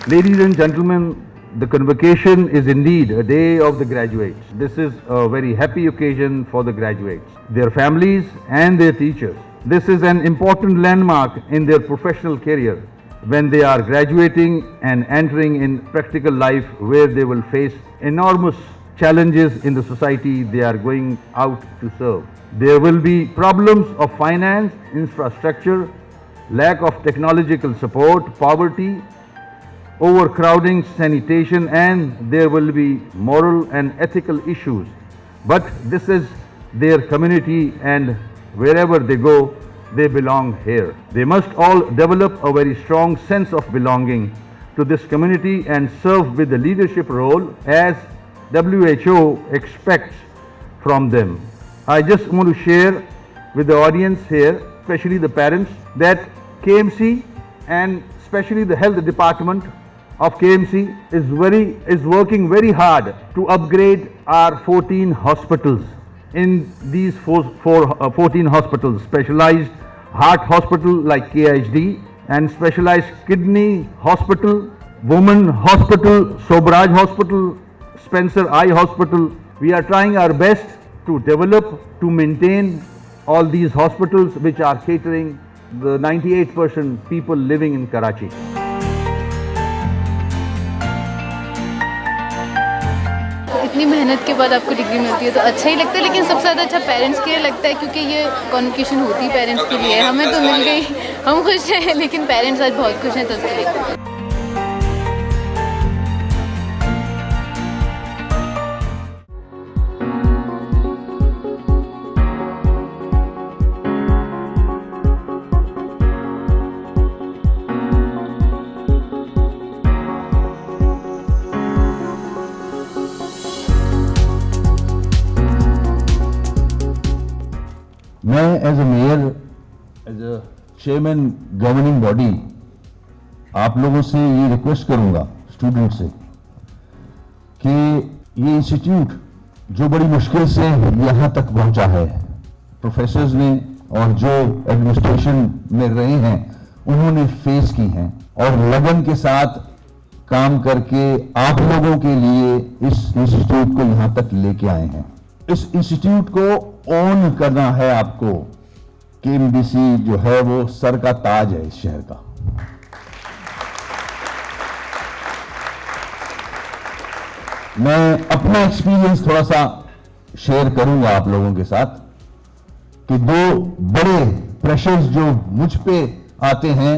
Ladies and gentlemen, the convocation is indeed a day of the graduates. This is a very happy occasion for the graduates, their families and their teachers. This is an important landmark in their professional career when they are graduating and entering in practical life where they will face enormous challenges in the society they are going out to serve. There will be problems of finance, infrastructure, lack of technological support, poverty, overcrowding, sanitation, and there will be moral and ethical issues. But this is their community, and wherever they go, they belong here. They must all develop a very strong sense of belonging to this community and serve with the leadership role as WHO expects from them. I just want to share with the audience here, especially the parents, that KMC and especially the health department of KMC is working very hard to upgrade our 14 hospitals. In these 14 hospitals, specialized heart hospital like KIHD and specialized kidney hospital, women hospital, Sobraj hospital, Spencer Eye hospital. We are trying our best to develop, to maintain all these hospitals which are catering the 98% people living in Karachi. इतनी मेहनत के बाद आपको degree मिलती है तो अच्छा ही लगता है, लेकिन सबसे ज़्यादा अच्छा पेरेंट्स के लिए लगता है क्योंकि ये कॉन्वोकेशन होती है पेरेंट्स के लिए। हमें तो मिल गई, हम खुश हैं, लेकिन पेरेंट्स आज बहुत खुश हैं तो उसके लिए। मैं as a mayor, as a chairman governing body आप लोगों से ये रिक्वेस्ट करूंगा स्टूडेंट से कि ये इंस्टीट्यूट जो बड़ी मुश्किल से यहाँ तक पहुंचा है, प्रोफेसर्स ने और जो एडमिनिस्ट्रेशन में रहे हैं उन्होंने फेस की हैं और लगन के साथ काम करके आप लोगों के लिए इस इंस्टीट्यूट को यहाँ तक लेके आए हैं। इस इंस्टीट्यूट को ओन करना है आपको। केएमडीसी जो है वो सर का ताज है इस शहर का। मैं अपना एक्सपीरियंस थोड़ा सा शेयर करूंगा आप लोगों के साथ कि दो बड़े प्रेशर्स जो मुझ पे आते हैं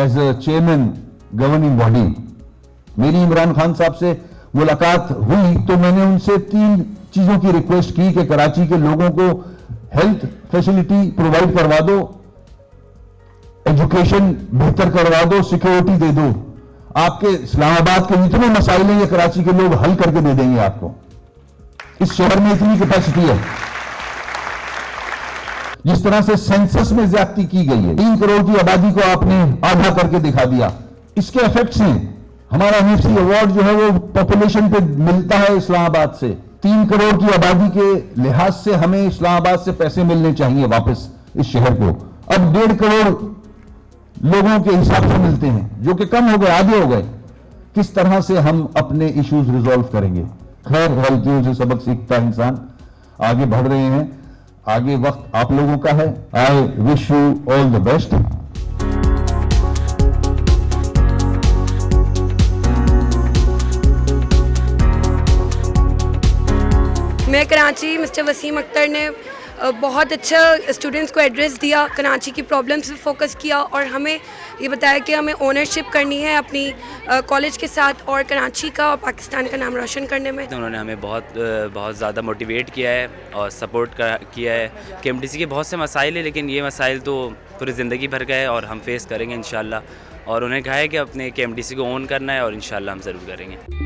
as a chairman governing body. मेरी इमरान खान साहब से मुलाकात हुई तो मैंने उनसे 3 चीजों की रिक्वेस्ट की कि कराची के लोगों को हेल्थ फैसिलिटी प्रोवाइड करवा दो, एजुकेशन बेहतर करवा दो, सिक्योरिटी दे दो। आपके इस्लामाबाद के जितने मसाइल हैं ये कराची के लोग हल करके दे देंगे आपको। इस शहर में इतनी कैपेसिटी है। जिस तरह से सेंसस में ज्यादती की गई है, 3 करोड़ की आबादी को आपने आधा करके दिखा दिया, इसके इफेक्ट्स हैं। हमारा एनएफसी अवार्ड जो है वो पॉपुलेशन पे मिलता है इस्लामाबाद से। 3 करोड़ की आबादी के लिहाज से हमें इस्लामाबाद से पैसे मिलने चाहिए वापस इस शहर को। अब 1.5 करोड़ लोगों के हिसाब से मिलते हैं जो कि कम हो गए, आधे हो गए। किस तरह से हम अपने इश्यूज रिजॉल्व करेंगे? खैर, गलतियों से सबक सीखता इंसान। आगे बढ़ रहे हैं, आगे वक्त आप लोगों का है। I wish you all the best. मैं कराची मिस्टर वसीम अख्तर ने बहुत अच्छा स्टूडेंट्स को एड्रेस दिया, कराची की प्रॉब्लम्स पे फोकस किया और हमें ये बताया कि हमें ओनरशिप करनी है अपनी कॉलेज के साथ और कराची का और पाकिस्तान का नाम रोशन करने में। उन्होंने हमें बहुत ज़्यादा मोटिवेट किया है और सपोर्ट किया है। केएमडीसी के बहुत से मसाइल हैं, लेकिन ये मसाइल तो पूरी ज़िंदगी भर का है और हम फेस करेंगे इंशाल्लाह। और उन्हें कहा है कि अपने केएमडीसी को ओन करना है और इंशाल्लाह हम ज़रूर करेंगे।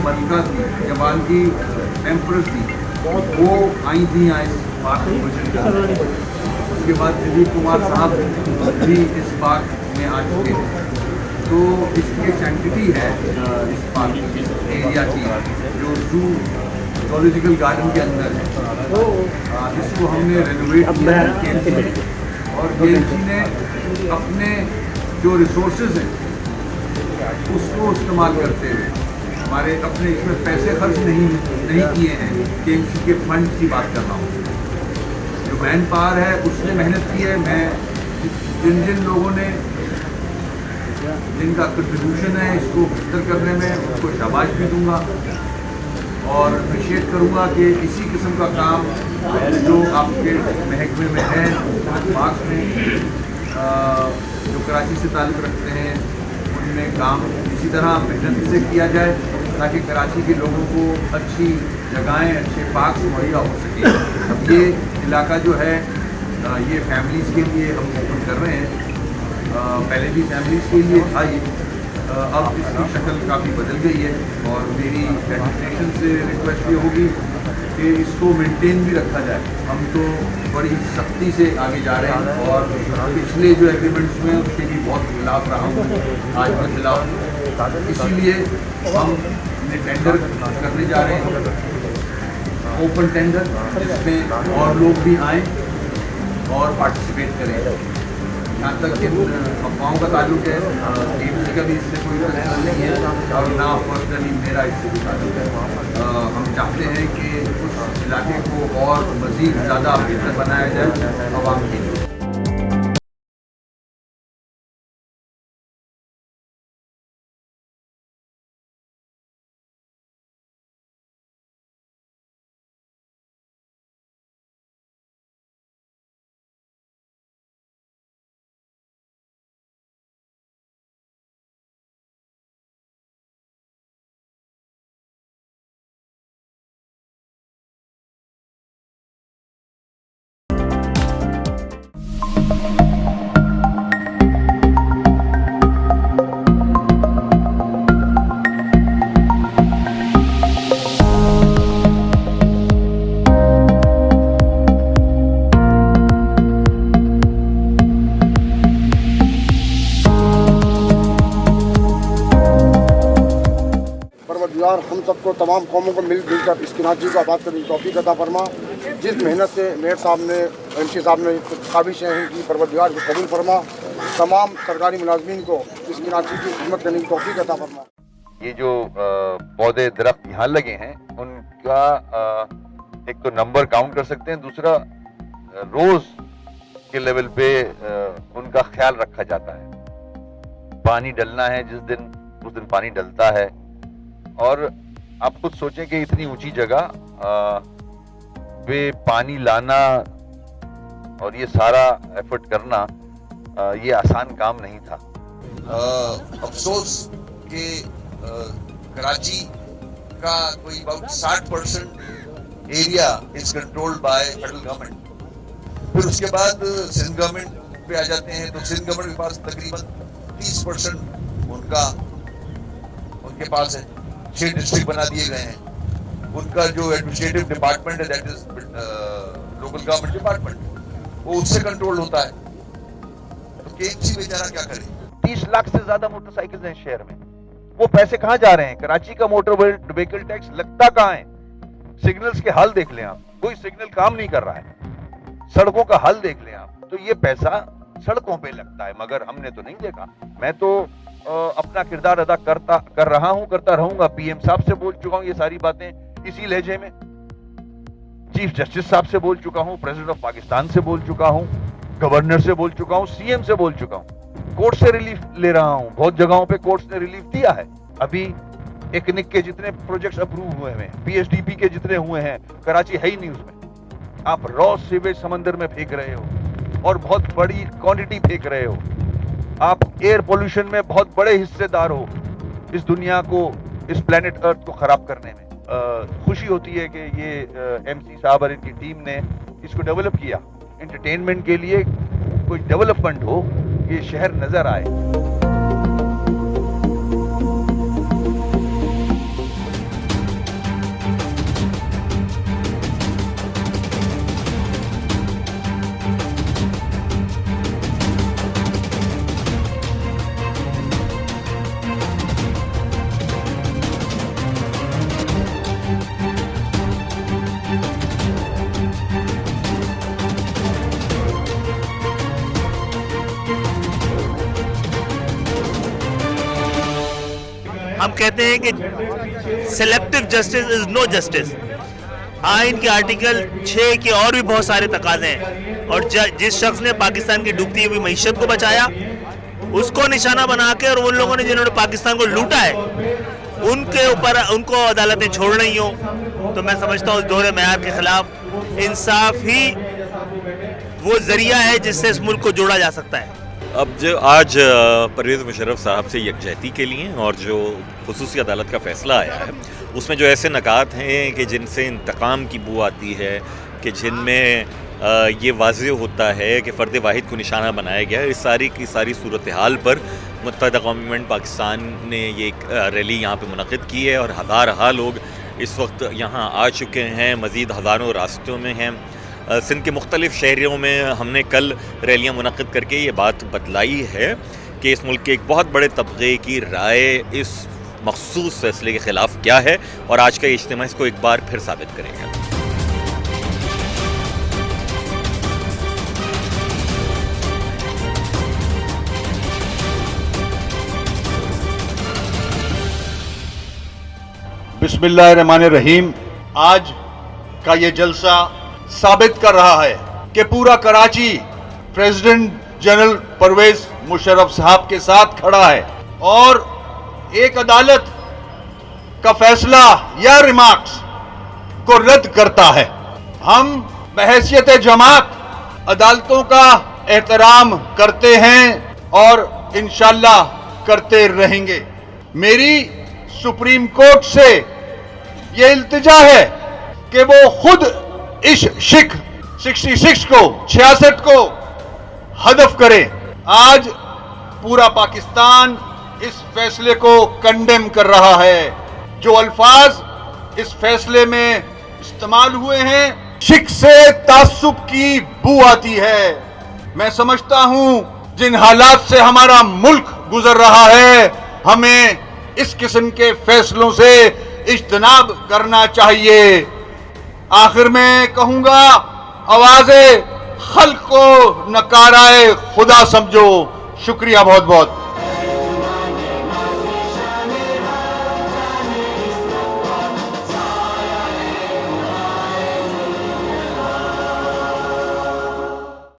मलिका थी, जबाल की एम्प्रेस थी, वो आई थी यहाँ इस पार्क में विजिट करने। उसके बाद दिलीप कुमार साहब भी इस पार्क में आ चुके हैं। तो इसकी सैंक्टिटी है इस पार्क एरिया की, जो जू जूलॉजिकल गार्डन के अंदर है, जिसको हमने रेनोवेट किया है KMC ने। और KMC ने अपने जो रिसोर्सेज हैं उसको इस्तेमाल करते हुए, हमारे अपने इसमें पैसे खर्च नहीं किए हैं। KMC के फंड की बात कर रहा हूँ। जो मैन पावर है उसने मेहनत की है। मैं जिन लोगों ने जिनका कंट्रीब्यूशन है इसको बेहतर करने में, उनको शाबाश भी दूंगा और अप्रिशिएट करूंगा कि इसी किस्म का काम जो आपके महकमे में है, मार्क्स में जो कराची से ताल्लुक़ रखते हैं, उनमें काम इसी तरह मेहनत से किया जाए ताकि कराची के लोगों को अच्छी जगहें, अच्छे पार्क मुहैया हो सके। अब ये इलाका जो है ये फैमिलीज़ के लिए हम ओपन कर रहे हैं। पहले भी फैमिलीज़ के लिए था ये, अब इसकी शक्ल काफ़ी बदल गई है और मेरी एडमिनिस्ट्रेशन से रिक्वेस्ट ये होगी कि इसको मेंटेन भी रखा जाए। हम तो बड़ी सख्ती से आगे जा रहे हैं और पिछले जो एग्रीमेंट्स में उसके भी बहुत खिलाफ रहा हूँ, आज के खिलाफ। इसीलिए हम टेंडर करने जा रहे हैं, ओपन टेंडर, जिसमें और लोग भी आएँ और पार्टिसिपेट करें। जहाँ तक इन अफवाहों का ताल्लुक है, KMC का भी इससे कोई कंसर्न नहीं है और ना पर्सनली मेरा इससे भी ताल्लुक है। हम चाहते हैं कि उस इलाके को और मज़ीद ज़्यादा बेहतर बनाया जाए आवाम के लिए। हम सबको तमाम कौमों को मिलजुल कर इस कराची को आबाद करने की तौफीक अता फरमा। जिस मेहनत से मेयर साहब ने, MC साहब ने काबिश हैं इनकी, परवरदिगार को कबूल फरमा। तमाम सरकारी मुलाजमीन को इस कराची की खिदमत करने की तौफीक अता फरमा। ये जो पौधे दरख्त यहाँ लगे हैं उनका एक तो नंबर काउंट कर सकते हैं, दूसरा रोज के लेवल पे उनका ख्याल रखा जाता है। पानी डलना है जिस दिन, उस दिन पानी डलता है। और आप खुद सोचें कि इतनी ऊंची जगह पे पानी लाना और ये सारा एफर्ट करना ये आसान काम नहीं था। अफसोस कि कराची का कोई about 60% area is controlled by federal government. फिर उसके बाद सिंध गवर्नमेंट पे आ जाते हैं तो सिंध गवर्नमेंट के पास तकरीबन 30% उनके पास है। 6 डिस्ट्रिक्ट बना दिए गए हैं। उनका जो एडमिनिस्ट्रेटिव डिपार्टमेंट है, that is local government department, वो उससे कंट्रोल होता है। तो KMC बेचारा क्या करे? 30 लाख से ज्यादा मोटरसाइकिल हैं शहर में। वो पैसे कहाँ जा रहे हैं? कराची का मोटर व्हीकल टैक्स लगता कहाँ है? सिग्नल्स के हाल देख लें आप, कोई सिग्नल काम नहीं कर रहा है। सड़कों का हाल देख लें आप, तो ये पैसा सड़कों पे लगता है, मगर हमने तो नहीं देखा। मैं तो अपना किरदार अदा कर रहा हूं, करता रहूंगा। PM साहब से बोल चुका हूं ये सारी बातें इसी लहजे में। चीफ जस्टिस साहब से बोल चुका हूं, प्रेसिडेंट ऑफ पाकिस्तान से बोल चुका हूं, गवर्नर से बोल चुका हूं, CM से बोल चुका हूं। कोर्ट से रिलीफ ले रहा हूं, बहुत जगहों पे कोर्ट ने रिलीफ दिया है। अभी एकनिक के जितने प्रोजेक्ट्स अप्रूव हुए हैं, PSDP के जितने हुए हैं, कराची है ही नहीं उसमें। आप रॉ सीवेज समंदर में फेंक रहे हो और बहुत बड़ी क्वांटिटी फेंक रहे हो। आप एयर पोल्यूशन में बहुत बड़े हिस्सेदार हो इस दुनिया को, इस प्लेनेट अर्थ को खराब करने में। खुशी होती है कि ये MC साहब और इनकी टीम ने इसको डेवलप किया। एंटरटेनमेंट के लिए कोई डेवलपमेंट हो, ये शहर नजर आए। हम कहते हैं कि selective justice is no justice. आइन के आर्टिकल 6 के और भी बहुत सारे तकाजे हैं, और जिस शख्स ने पाकिस्तान की डूबती हुई मीशत को बचाया, उसको निशाना बना के, और उन लोगों ने जिन्होंने पाकिस्तान को लूटा है, उनके ऊपर उनको अदालतें छोड़ रही हो, तो मैं समझता हूँ दोहरे मेयार के खिलाफ इंसाफ ही वो जरिया है जिससे इस मुल्क को जोड़ा जा सकता है। अब जो आज परवेज़ मुशर्रफ साहब से यकजहती के लिए और जो खुसूसी अदालत का फ़ैसला आया है, उसमें जो ऐसे नकात हैं कि जिनसे इंतकाम की बू आती है, कि जिनमें ये वाज़ेह होता है कि फ़र्द वाहिद को निशाना बनाया गया है, इस सारी की सारी सूरत हाल पर मुत्तहिदा कौमी गवर्नमेंट पाकिस्तान ने ये एक रैली यहाँ पे मुनक़िद की है, और हज़ार लोग इस वक्त यहाँ आ चुके हैं, मज़ीद हज़ारों रास्तों में हैं। सिंध के मुख्तलिफ़ शहरों में हमने कल रैलियाँ मुनक़िद करके ये बात बतलाई है कि इस मुल्क के एक बहुत बड़े तबक़े की राय इस मख़सूस फ़ैसले के ख़िलाफ़ क्या है, और आज का ये इज्तिमा इसको एक बार फिर साबित करेगा। बिस्मिल्लाहिर्रहमानिर्रहीम। आज का ये जलसा साबित कर रहा है कि पूरा कराची प्रेसिडेंट जनरल परवेज मुशर्रफ साहब के साथ खड़ा है, और एक अदालत का फैसला या रिमार्क्स को रद्द करता है। हम बहैसियत जमात अदालतों का एहतराम करते हैं और इंशाअल्लाह करते रहेंगे। मेरी सुप्रीम कोर्ट से ये इल्तिजा है कि वो खुद इस शिक 66 को हदफ करे। आज पूरा पाकिस्तान इस फैसले को कंडेम कर रहा है। जो अल्फाज इस फैसले में इस्तेमाल हुए हैं, शिक से तासुब की बू आती है। मैं समझता हूं जिन हालात से हमारा मुल्क गुजर रहा है, हमें इस किस्म के फैसलों से इज्तनाब करना चाहिए। आखिर में कहूंगा, आवाज़े खल्क को नकाराए खुदा समझो। शुक्रिया बहुत बहुत।